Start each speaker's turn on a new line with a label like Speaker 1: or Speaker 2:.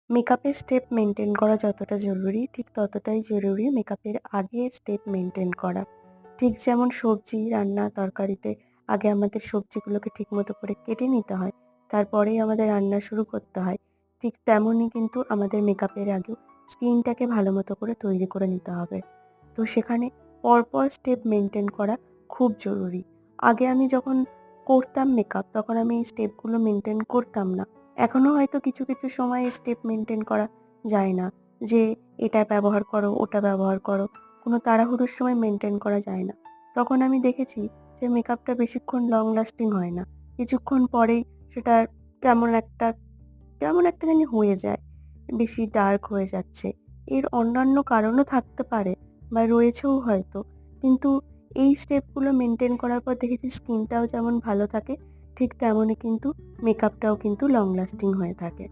Speaker 1: মেকআপের step maintain করা যতটা জরুরি, ঠিক ততটাই জরুরি মেকআপের আগে স্টেপ মেনটেন করা। ঠিক যেমন সবজি রান্না তরকারিতে আগে আমাদের সবজিগুলোকে ঠিকমতো করে কেটে নিতে হয়, তারপরেই আমাদের রান্না শুরু করতে হয়। ঠিক তেমনই কিন্তু আমাদের মেকআপের আগেও স্কিনটাকে ভালো মতো করে তৈরি করে নিতে হবে। তো সেখানে পরপর স্টেপ মেনটেন করা খুব জরুরি। আগে আমি যখন করতাম মেকআপ তখন আমি এই স্টেপগুলো মেনটেন করতাম না। এখনো হয়তো কিছু, কিছু সময় স্টেপ মেনটেন করা যায় না। যে এটা ব্যবহার করো, ওটা ব্যবহার করো। কোনো তাড়াহুড়োর সময় মেনটেন করা যায় না। তখন আমি দেখেছি যে মেকআপটা বেশিক্ষণ লং লাস্টিং হয় না। কিছুক্ষণ পরেই সেটা কেমন একটা কেমন একটা জানি হয়ে যায়। বেশি ডার্ক হয়ে যাচ্ছে। এর অন্যান্য কারণও থাকতে পারে বা রয়েছেও হয়তো। কিন্তু এই স্টেপগুলো মেনটেন করার পর দেখেছি স্কিনটাও যেমন ভালো থাকে, ঠিক তেমনই কিন্তু মেকআপটাও কিন্তু লং লাস্টিং হয়ে থাকে।